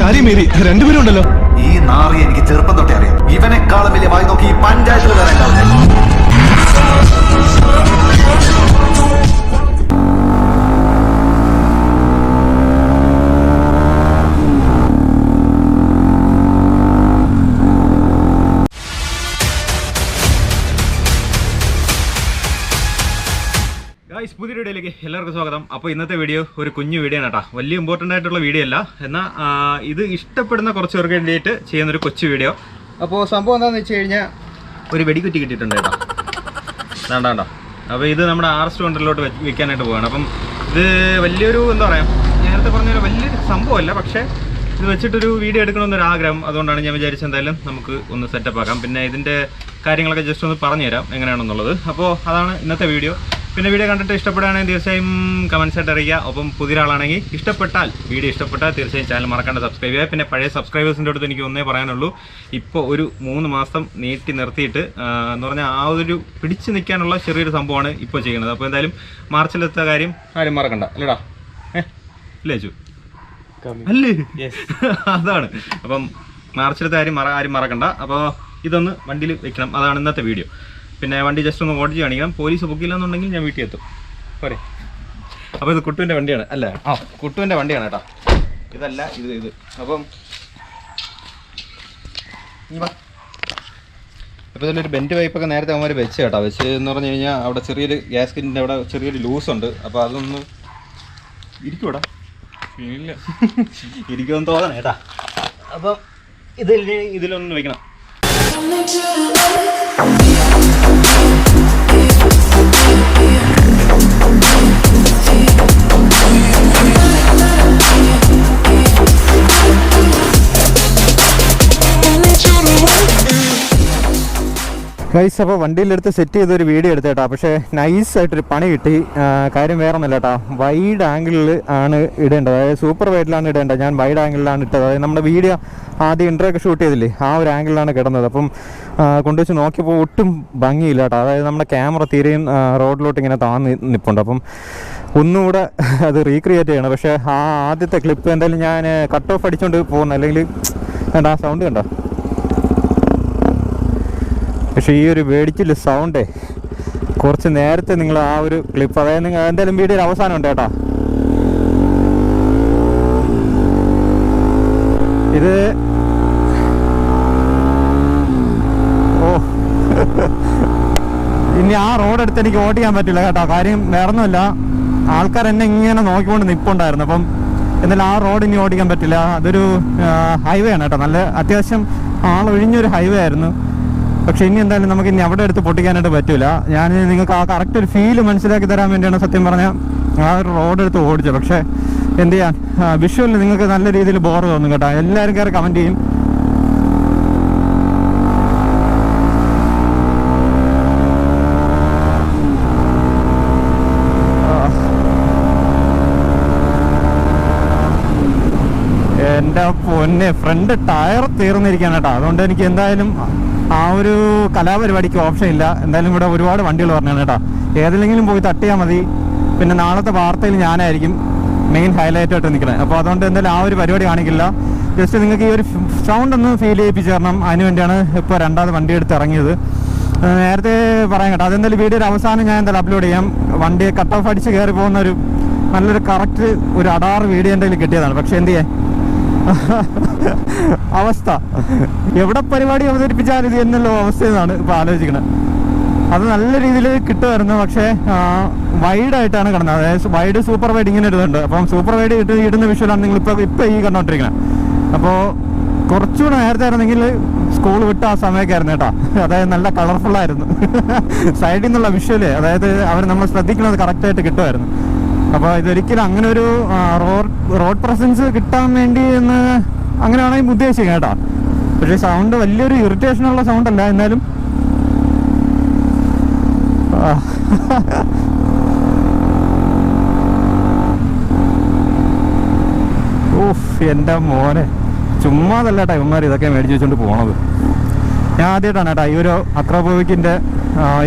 ശാരിമേരി രണ്ടുപേരും ഉണ്ടല്ലോ. ഈ നാറി എനിക്ക് ചെറുപ്പം തൊട്ടേ അറിയാം. ഇവനെക്കാളും വലിയ വായി നോക്കി ഈ പഞ്ചായത്തിൽ വരാൻ. പുതിയ വീഡിയോയിലേക്ക് എല്ലാവർക്കും സ്വാഗതം. അപ്പോൾ ഇന്നത്തെ വീഡിയോ ഒരു കുഞ്ഞു വീഡിയോ ആണ് കേട്ടോ. വലിയ ഇമ്പോർട്ടൻ്റ് ആയിട്ടുള്ള വീഡിയോ അല്ല, എന്നാൽ ഇത് ഇഷ്ടപ്പെടുന്ന കുറച്ച് പേർക്ക് വേണ്ടിയിട്ട് ചെയ്യുന്നൊരു കൊച്ചു വീഡിയോ. അപ്പോൾ സംഭവം എന്താണെന്ന് വെച്ച് കഴിഞ്ഞാൽ ഒരു വെടിക്കുറ്റി കിട്ടിയിട്ടുണ്ട് കേട്ടോ. വേണ്ടാണ്ടോ. അപ്പോൾ ഇത് നമ്മുടെ Rs200 വിൽക്കാനായിട്ട് പോവുകയാണ്. അപ്പം ഇത് വലിയൊരു എന്താ പറയുക, നേരത്തെ പറഞ്ഞ വലിയൊരു സംഭവമല്ല, പക്ഷേ ഇത് വെച്ചിട്ടൊരു വീഡിയോ എടുക്കണമെന്നൊരു ആഗ്രഹം. അതുകൊണ്ടാണ് ഞാൻ വിചാരിച്ചത് എന്തായാലും നമുക്ക് ഒന്ന് സെറ്റപ്പ് ആക്കാം. പിന്നെ ഇതിൻ്റെ കാര്യങ്ങളൊക്കെ ജസ്റ്റ് ഒന്ന് പറഞ്ഞു തരാം എങ്ങനെയാണെന്നുള്ളത്. അപ്പോൾ അതാണ് ഇന്നത്തെ വീഡിയോ. പിന്നെ വീഡിയോ കണ്ടിട്ട് ഇഷ്ടപ്പെടുകയാണെങ്കിൽ തീർച്ചയായും കമൻസ് ആയിട്ട് അറിയിക്കുക. ഒപ്പം പുതിയ ആളാണെങ്കിൽ വീഡിയോ ഇഷ്ടപ്പെട്ടാൽ തീർച്ചയായും ചാനൽ മറക്കാണ്ട് സബ്സ്ക്രൈബ് ചെയ്യുക. പിന്നെ പഴയ സബ്സ്ക്രൈബേഴ്സിൻ്റെ അടുത്ത് എനിക്ക് ഒന്നേ പറയാനുള്ളൂ, ഇപ്പോൾ ഒരു 3 മാസം നീട്ടി നിർത്തിയിട്ട് എന്ന് പറഞ്ഞാൽ ആ ഒരു പിടിച്ച് നിൽക്കാനുള്ള ചെറിയൊരു സംഭവമാണ് ഇപ്പോൾ ചെയ്യുന്നത്. അപ്പോൾ എന്തായാലും മാർച്ചിലെത്ത കാര്യം ആരും മറക്കണ്ട അല്ലേടാ. ഇല്ലേ ചു അല്ലേ? അതാണ്. അപ്പം മാർച്ചിലത്തെ കാര്യം ആരും മറക്കണ്ട. അപ്പോൾ ഇതൊന്ന് വണ്ടിയിൽ വെക്കണം, അതാണ് ഇന്നത്തെ വീഡിയോ. പിന്നെ വണ്ടി ജസ്റ്റ് ഒന്ന് ഓടിച്ച് കാണിക്കാം. പോലീസ് പൊക്കില്ല എന്നുണ്ടെങ്കിൽ ഞാൻ വീട്ടിൽ എത്തും പോരെ. അപ്പോൾ ഇത് കുട്ടുവിൻ്റെ വണ്ടിയാണ് അല്ലേ? കുട്ടുവിൻ്റെ വണ്ടിയാണ് കേട്ടോ. ഇതല്ല ഇത്. അപ്പം അപ്പോൾ ഇതിലൊരു ബെൻറ്റ് പൈപ്പൊക്കെ നേരത്തെ അവന്മാർ വെച്ച് കേട്ടോ. വെച്ച് എന്ന് പറഞ്ഞു കഴിഞ്ഞാൽ അവിടെ ചെറിയൊരു ഗ്യാസ്കിൻ്റെ അവിടെ ചെറിയൊരു ലൂസുണ്ട്. അപ്പോൾ അതൊന്ന് ഇരിക്കൂടാ, ഇല്ല ഇരിക്കുമെന്ന് തോന്നണേ കേട്ടാ. അപ്പം ഇതിലൊന്ന് വെക്കണം. ഗൈസ്, അപ്പോൾ വണ്ടിയിലെടുത്ത് സെറ്റ് ചെയ്തൊരു വീഡിയോ എടുത്തേട്ടാ. പക്ഷേ നൈസായിട്ടൊരു പണി കിട്ടി. കാര്യം വേറെ ഒന്നുമില്ല കേട്ടോ. വൈഡ് ആംഗിളിൽ ആണ് ഇടേണ്ടത്, അതായത് സൂപ്പർ വൈഡിലാണ് ഇടേണ്ടത്. ഞാൻ വൈഡ് ആംഗിളിലാണ് ഇട്ടത്. അതായത് നമ്മുടെ വീഡിയോ ആദ്യം ഇൻട്രോ ഒക്കെ ഷൂട്ട് ചെയ്തില്ലേ, ആ ഒരു ആംഗിളിലാണ് കിടന്നത്. അപ്പം കൊണ്ടുവച്ച് നോക്കിയപ്പോൾ ഒട്ടും ഭംഗിയില്ല കേട്ടോ. അതായത് നമ്മുടെ ക്യാമറ തീരെയും റോഡിലോട്ട് ഇങ്ങനെ താന്ന് നിൽപ്പുണ്ട്. അപ്പം ഒന്നുകൂടെ അത് റീക്രിയേറ്റ് ചെയ്യണം. പക്ഷേ ആ ആദ്യത്തെ ക്ലിപ്പ് എന്തായാലും ഞാൻ കട്ട് ഓഫ് അടിച്ചുകൊണ്ട് പോകുന്നു, അല്ലെങ്കിൽ വേണ്ട ആ സൗണ്ട് കണ്ടോ. പക്ഷേ ഈ ഒരു വേടിച്ചില്ല സൗണ്ടേ കുറച്ച് നേരത്തെ നിങ്ങൾ ആ ഒരു ക്ലിപ്പ്, അതായത് നിങ്ങൾ എന്തായാലും വീഡിയോയുടെ അവസാനം ഉണ്ട് കേട്ടോ. ഇത് ഇനി ആ റോഡെടുത്ത് എനിക്ക് ഓടിക്കാൻ പറ്റില്ല കേട്ടോ. കാര്യം വേറൊന്നുമില്ല, ആൾക്കാർ എന്നെ ഇങ്ങനെ നോക്കിക്കൊണ്ട് നിൽപ്പുണ്ടായിരുന്നു. അപ്പം എന്നാലും ആ റോഡ് ഇനി ഓടിക്കാൻ പറ്റില്ല. അതൊരു ഹൈവേ ആണ് കേട്ടോ, നല്ല അത്യാവശ്യം ആളൊഴിഞ്ഞൊരു ഹൈവേ ആയിരുന്നു. പക്ഷേ ഇനി എന്തായാലും നമുക്ക് ഇനി അവിടെ എടുത്ത് പൊട്ടിക്കാനായിട്ട് പറ്റില്ല. ഞാൻ നിങ്ങൾക്ക് ആ കറക്റ്റ് ഒരു ഫീല് മനസ്സിലാക്കി തരാൻ വേണ്ടിയാണ് സത്യം പറഞ്ഞാൽ ആ ഒരു റോഡ് എടുത്ത് ഓടിച്ചത്. പക്ഷേ എന്ത് ചെയ്യാൻ, വിഷ്വലിൽ നിങ്ങൾക്ക് നല്ല രീതിയിൽ ബോർ തോന്നും കേട്ടോ. എല്ലാവരും കയറി കമൻറ്റ് ചെയ്യും. എൻ്റെ പൊന്നെ, ഫ്രണ്ട് ടയർ തീർന്നിരിക്കുകയാണ് കേട്ടോ. അതുകൊണ്ട് എനിക്ക് എന്തായാലും ആ ഒരു കലാപരിപാടിക്ക് ഓപ്ഷൻ ഇല്ല. എന്തായാലും ഇവിടെ ഒരുപാട് വണ്ടികൾ പറഞ്ഞാണ് കേട്ടോ. ഏതിലെങ്കിലും പോയി തട്ടിയാൽ മതി. പിന്നെ നാളത്തെ വാർത്തയിൽ ഞാനായിരിക്കും മെയിൻ ഹൈലൈറ്റ് ആയിട്ട് നിൽക്കുന്നത്. അപ്പോൾ അതുകൊണ്ട് എന്തായാലും ആ ഒരു പരിപാടി കാണിക്കില്ല. ജസ്റ്റ് നിങ്ങൾക്ക് ഈ ഒരു സൗണ്ട് ഒന്ന് ഫീൽ ചെയ്യിപ്പിച്ച് തരണം. അതിന് വേണ്ടിയാണ് ഇപ്പോൾ രണ്ടാമത് വണ്ടി എടുത്ത് ഇറങ്ങിയത്. നേരത്തെ പറയാൻ കേട്ടോ. അതെന്തായാലും വീഡിയോയുടെ അവസാനം ഞാൻ എന്തായാലും അപ്ലോഡ് ചെയ്യാം. വണ്ടിയെ കട്ട് ഓഫ് അടിച്ച് കയറി പോകുന്ന ഒരു നല്ലൊരു കറക്റ്റ് ഒരു അടാറ് വീഡിയോ എൻ്റെ കയ്യിൽ കിട്ടിയതാണ്. പക്ഷേ എന്ത് ചെയ്യാൻ, അവസ്ഥ എവിടെ പരിപാടി അവതരിപ്പിച്ചാൽ ഇത് എന്നല്ലോ അവസ്ഥയെന്നാണ് ഇപ്പോൾ ആലോചിക്കുന്നത്. അത് നല്ല രീതിയിൽ കിട്ടുമായിരുന്നു. പക്ഷേ വൈഡായിട്ടാണ് കിടന്നത്. അതായത് വൈഡ് സൂപ്പർ വൈഡ് ഇങ്ങനെ ഇടുന്നുണ്ട്. അപ്പം സൂപ്പർ വൈഡ് ഇടുന്ന വിഷ്വലാണ് നിങ്ങളിപ്പോൾ ഈ കണ്ടോണ്ടിരിക്കുന്നത്. അപ്പോൾ കുറച്ചുകൂടെ നേരത്തെ ആയിരുന്നെങ്കിൽ സ്കൂൾ വിട്ട ആ സമയമൊക്കെ ആയിരുന്നു കേട്ടോ. അതായത് നല്ല കളർഫുള്ളായിരുന്നു സൈഡിൽ നിന്നുള്ള വിഷ്വല്. അതായത് അവർ നമ്മൾ ശ്രദ്ധിക്കുന്നത് കറക്റ്റായിട്ട് കിട്ടുമായിരുന്നു. അപ്പോൾ ഇതൊരിക്കലും അങ്ങനെ ഒരു റോഡ് പ്രസൻസ് കിട്ടാൻ വേണ്ടി എന്ന് അങ്ങനെയാണ് ഉദ്ദേശിക്കുക കേട്ടോ. പക്ഷേ സൗണ്ട് വലിയൊരു ഇറിറ്റേഷനുള്ള സൗണ്ട് അല്ല. എന്നാലും എൻ്റെ മോനെ, ചുമ്മാതല്ല കേട്ടോ ഇവന്മാർ ഇതൊക്കെ മേടിച്ച് വെച്ചുകൊണ്ട് പോണത്. ഞാൻ ആദ്യമായിട്ടാണ് കേട്ടോ ഈ ഒരു അക്രാപോവിക്കിൻ്റെ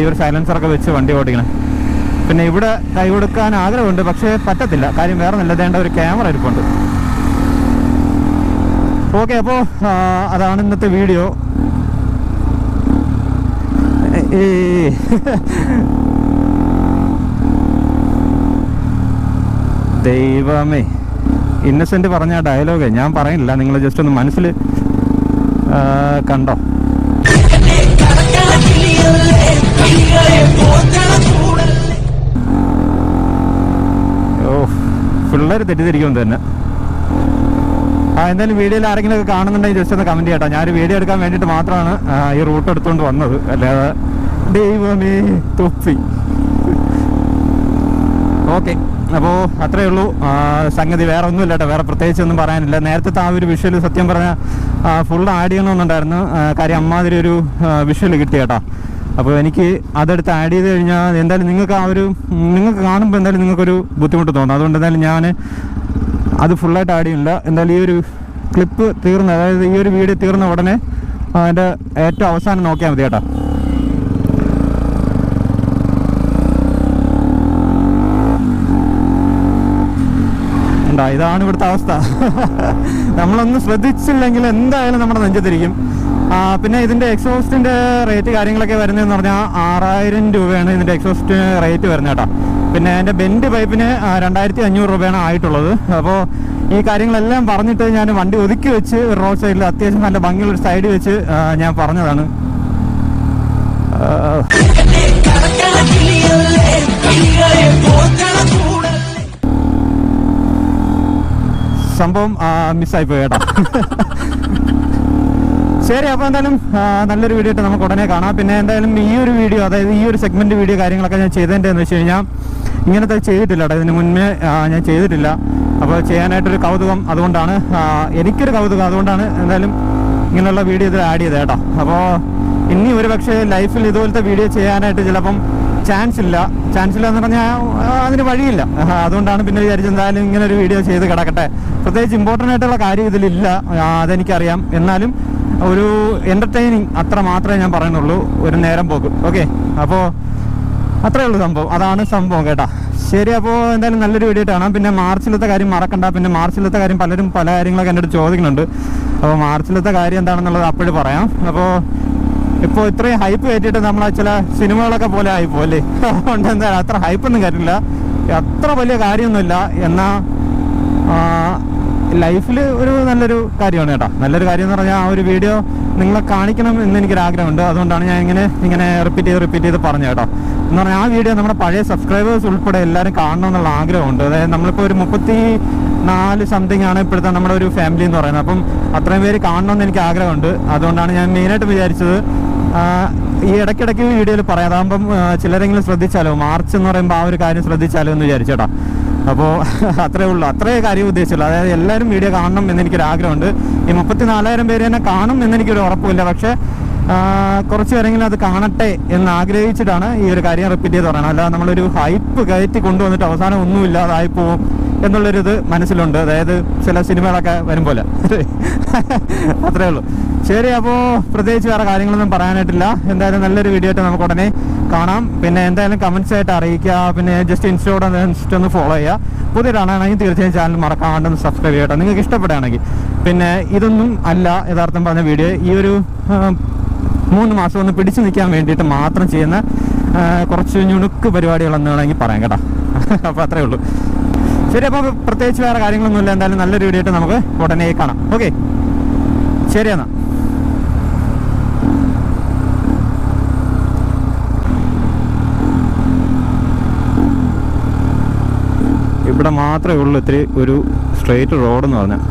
ഈ ഒരു സൈലൻസറൊക്കെ വെച്ച് വണ്ടി ഓടിക്കണേ. പിന്നെ ഇവിടെ കൈ കൊടുക്കാൻ ആഗ്രഹമുണ്ട്, പക്ഷേ പറ്റത്തില്ല. കാര്യം വേറെ നല്ലതേണ്ട ഒരു ക്യാമറ ഇരിപ്പുണ്ട്. ഓക്കെ, അപ്പോൾ അതാണ് ഇന്നത്തെ വീഡിയോ. ദൈവമേ, ഇന്നസെന്റ് പറഞ്ഞ ഡയലോഗ് ഞാൻ പറയുന്നില്ല, നിങ്ങൾ ജസ്റ്റ് ഒന്ന് മനസ്സിൽ കണ്ടോ. ഓ, പിള്ളേർ തെറ്റിദ്ധരിക്കും തന്നെ. എന്തായാലും വീഡിയോയിൽ ആരെങ്കിലും ഒക്കെ കാണുന്നുണ്ടെങ്കിൽ ജസ്റ്റ് ഒന്ന് കമന്റ് ചെയ്യട്ടോ. ഞാനൊരു വീഡിയോ എടുക്കാൻ വേണ്ടിയിട്ട് മാത്രമാണ് ഈ റൂട്ട് എടുത്തുകൊണ്ട് വന്നത്, അല്ലാതെ ദൈവമേ തൊപ്പി. ഓക്കെ, അപ്പോൾ അത്രയേ ഉള്ളൂ സംഗതി. വേറെ ഒന്നുമില്ല കേട്ടോ, വേറെ പ്രത്യേകിച്ച് ഒന്നും പറയാനില്ല. നേരത്തെ ആ ഒരു വിഷ്വൽ സത്യം പറഞ്ഞാൽ ഫുൾ ആഡ് ചെയ്യണമെന്നുണ്ടായിരുന്നു. കാര്യം അമ്മാതിരി ഒരു വിഷ്വൽ കിട്ടി കേട്ടോ. അപ്പോൾ എനിക്ക് അതെടുത്ത് ആഡ് ചെയ്ത് കഴിഞ്ഞാൽ എന്തായാലും നിങ്ങൾക്ക് കാണുമ്പോൾ എന്തായാലും നിങ്ങൾക്കൊരു ബുദ്ധിമുട്ട് തോന്നും. അതുകൊണ്ട് എന്തായാലും ഞാൻ അത് ഫുള്ളായിട്ട് ആഡ് ചെയ്യുന്നില്ല. എന്തായാലും ഈ ഒരു ക്ലിപ്പ് തീർന്ന, അതായത് ഈ ഒരു വീഡിയോ തീർന്ന ഉടനെ അതിൻ്റെ ഏറ്റവും അവസാനം നോക്കിയാൽ മതി കേട്ടോ. ഇതാണ് ഇവിടുത്തെ അവസ്ഥ. നമ്മളൊന്നും ശ്രദ്ധിച്ചില്ലെങ്കിൽ എന്തായാലും നമ്മുടെ നെഞ്ചത്തിരിക്കും. പിന്നെ ഇതിൻ്റെ എക്സോസ്റ്റിൻ്റെ റേറ്റ് കാര്യങ്ങളൊക്കെ വരുന്നതെന്ന് പറഞ്ഞാൽ 6000 രൂപയാണ് ഇതിൻ്റെ എക്സോസ്റ്റ് റേറ്റ് വരുന്നത് കേട്ടോ. പിന്നെ എൻ്റെ ബെൻഡ് പൈപ്പിന് 2500 രൂപയാണ് ആയിട്ടുള്ളത്. അപ്പോൾ ഈ കാര്യങ്ങളെല്ലാം പറഞ്ഞിട്ട് ഞാൻ വണ്ടി ഒതുക്കി വെച്ച് ഒരു റോഡ് സൈഡിൽ അത്യാവശ്യം നല്ല ഭംഗിയുള്ളൊരു സൈഡിൽ വെച്ച് ഞാൻ പറഞ്ഞതാണ്. സംഭവം മിസ്സായിപ്പോയി കേട്ടോ. ശരി, അപ്പോൾ എന്തായാലും നല്ലൊരു വീഡിയോ ആയിട്ട് നമുക്ക് ഉടനെ കാണാം. പിന്നെ എന്തായാലും ഈ ഒരു വീഡിയോ, അതായത് ഈ ഒരു സെഗ്മെന്റ് വീഡിയോ കാര്യങ്ങളൊക്കെ ഞാൻ ചെയ്തതിൻ്റെ എന്ന് വെച്ച് കഴിഞ്ഞാൽ ഇങ്ങനത്തെ ചെയ്തിട്ടില്ല കേട്ടോ, ഇതിന് മുന്നേ ഞാൻ ചെയ്തിട്ടില്ല. അപ്പോൾ ചെയ്യാനായിട്ടൊരു കൗതുകം, അതുകൊണ്ടാണ് എനിക്കൊരു കൗതുകം, അതുകൊണ്ടാണ് എന്തായാലും ഇങ്ങനെയുള്ള വീഡിയോ ഇതിൽ ആഡ് ചെയ്തത് കേട്ടോ. അപ്പോൾ ഇനി ഒരു പക്ഷേ ലൈഫിൽ ഇതുപോലത്തെ വീഡിയോ ചെയ്യാനായിട്ട് ചിലപ്പം ചാൻസ് ഇല്ല എന്ന് പറഞ്ഞാൽ അതിന് വഴിയില്ല. അതുകൊണ്ടാണ് പിന്നെ വിചാരിച്ചത് എന്തായാലും ഇങ്ങനെ ഒരു വീഡിയോ ചെയ്ത് കിടക്കട്ടെ. പ്രത്യേകിച്ച് ഇമ്പോർട്ടൻ്റ് ആയിട്ടുള്ള കാര്യം ഇതിലില്ല, അതെനിക്കറിയാം. എന്നാലും ഒരു എൻ്റർടൈനിങ് അത്ര മാത്രമേ ഞാൻ പറയുന്നുള്ളൂ, ഒരു നേരം പോക്ക്. ഓക്കെ, അപ്പോൾ അത്രയേ ഉള്ളൂ സംഭവം, അതാണ് സംഭവം കേട്ടോ. ശരി, അപ്പോൾ എന്തായാലും നല്ലൊരു വീഡിയോ കാണാം. പിന്നെ മാർച്ചിലത്തെ കാര്യം മറക്കണ്ട. പിന്നെ മാർച്ചിലത്തെ കാര്യം പലരും പല കാര്യങ്ങളൊക്കെ എൻ്റെ അടുത്ത് ചോദിക്കുന്നുണ്ട്. അപ്പോൾ മാർച്ചിലത്തെ കാര്യം എന്താണെന്നുള്ളത് അപ്പോഴും പറയാം. അപ്പോൾ ഇപ്പോൾ ഇത്രയും ഹൈപ്പ് കയറ്റിയിട്ട് നമ്മളെ ചില സിനിമകളൊക്കെ പോലെ ആയിപ്പോ അല്ലേ. അതുകൊണ്ട് എന്തായാലും അത്ര ഹൈപ്പൊന്നും കയറ്റില്ല, അത്ര വലിയ കാര്യമൊന്നുമില്ല. എന്നാൽ ലൈഫിൽ ഒരു നല്ലൊരു കാര്യമാണ് കേട്ടോ. നല്ലൊരു കാര്യം എന്ന് പറഞ്ഞാൽ ആ ഒരു വീഡിയോ നിങ്ങളെ കാണിക്കണം എന്ന് എനിക്കൊരാഗ്രഹമുണ്ട്. അതുകൊണ്ടാണ് ഞാൻ ഇങ്ങനെ റിപ്പീറ്റ് ചെയ്ത് പറഞ്ഞു കേട്ടോ. എന്ന് പറഞ്ഞാൽ ആ വീഡിയോ നമ്മുടെ പഴയ സബ്സ്ക്രൈബേഴ്സ് ഉൾപ്പെടെ എല്ലാവരും കാണണം എന്നുള്ള ആഗ്രഹമുണ്ട്. അതായത് നമ്മളിപ്പോൾ ഒരു 34 സംതിങ് ആണ് ഇപ്പോഴത്തെ നമ്മുടെ ഒരു ഫാമിലി എന്ന് പറയുന്നത്. അപ്പം അത്രയും പേര് കാണണമെന്ന് എനിക്ക് ആഗ്രഹമുണ്ട്. അതുകൊണ്ടാണ് ഞാൻ മെയിനായിട്ട് വിചാരിച്ചത് ഈ ഇടയ്ക്കിടയ്ക്ക് വീഡിയോയിൽ പറയാം. അതാകുമ്പം ചിലരെങ്കിലും ശ്രദ്ധിച്ചാലോ, മാർച്ച് എന്ന് പറയുമ്പോൾ ആ ഒരു കാര്യം ശ്രദ്ധിച്ചാലോ എന്ന് വിചാരിച്ചേട്ടാ. അപ്പോൾ അത്രേ ഉള്ളൂ, അത്രേ കാര്യം ഉദ്ദേശിച്ചുള്ളൂ. അതായത് എല്ലാവരും വീഡിയോ കാണണം എന്നെനിക്കൊരാഗ്രഹമുണ്ട്. ഈ 34,000 പേര് തന്നെ കാണും എന്നെനിക്കൊരു ഉറപ്പില്ല. പക്ഷേ കുറച്ച് പേരെങ്കിലും അത് കാണട്ടെ എന്ന് ആഗ്രഹിച്ചിട്ടാണ് ഈ ഒരു കാര്യം റിപ്പീറ്റ് ചെയ്ത് പറയണം. അല്ലാതെ നമ്മളൊരു ഹൈപ്പ് കയറ്റി കൊണ്ടുവന്നിട്ട് അവസാനം ഒന്നുമില്ലാതായി പോവും എന്നുള്ളൊരിത് മനസ്സിലുണ്ട്. അതായത് ചില സിനിമകളൊക്കെ വരും പോലെ. അത്രേ ഉള്ളൂ. ശരി, അപ്പോൾ പ്രത്യേകിച്ച് വേറെ കാര്യങ്ങളൊന്നും പറയാനായിട്ടില്ല. എന്തായാലും നല്ലൊരു വീഡിയോ ആയിട്ട് നമുക്ക് ഉടനെ കാണാം. പിന്നെ എന്തായാലും കമൻസ് ആയിട്ട് അറിയിക്കുക. പിന്നെ ജസ്റ്റ് ഇൻസ്റ്റോടെ ഒന്ന് ഫോളോ ചെയ്യുക. പുതിയതാണെങ്കിൽ തീർച്ചയായും ചാനൽ മറക്കാണ്ടെന്ന് സബ്സ്ക്രൈബ് ചെയ്യട്ടെ, നിങ്ങൾക്ക് ഇഷ്ടപ്പെടുകയാണെങ്കിൽ. പിന്നെ ഇതൊന്നും അല്ല യഥാർത്ഥം പറഞ്ഞ വീഡിയോ, ഈ ഒരു 3 മാസം ഒന്ന് പിടിച്ചു നിൽക്കാൻ വേണ്ടിയിട്ട് മാത്രം ചെയ്യുന്ന കുറച്ച് ഞുണുക്ക് പരിപാടികളെന്ന് വേണമെങ്കിൽ പറയാം കേട്ടോ. അപ്പോൾ അത്രേ ഉള്ളൂ. ശരി, അപ്പോൾ പ്രത്യേകിച്ച് വേറെ കാര്യങ്ങളൊന്നുമില്ല. എന്തായാലും നല്ലൊരു വീഡിയോ ആയിട്ട് നമുക്ക് ഉടനെ കാണാം. ഓക്കെ, ശരി എന്നാൽ. ഇവിടെ മാത്രമേ ഉള്ളൂ ഇത്തിരി ഒരു സ്ട്രെയിറ്റ് റോഡെന്ന് പറഞ്ഞാൽ.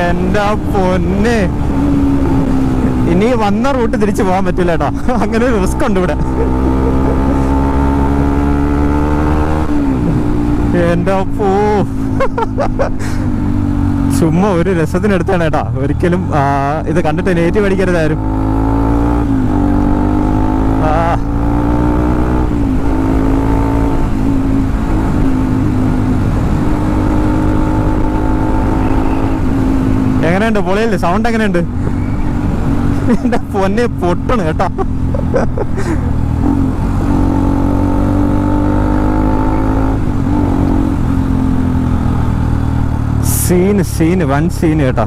എൻ്റെ പൊന്നെ, ഇനി വന്ന റൂട്ട് തിരിച്ചു പോകാൻ പറ്റില്ല കേട്ടോ. അങ്ങനെ ഒരു റിസ്ക് ഉണ്ട് ഇവിടെ. എന്റെ അപ്പോ ചുമ്മാ ഒരു രസത്തിന് എടുത്താണ് കേട്ടാ. ഒരിക്കലും ഇത് കണ്ടിട്ട് നെഗറ്റീവ് അടിക്കരുതാരും. എങ്ങനെയുണ്ട്? പൊളിയല്ലേ? സൗണ്ട് എങ്ങനെയുണ്ട്? എന്റെ പൊന്നെ പൊട്ടണ് കേട്ടോ. സീന് വൺ സീന് കേട്ടോ.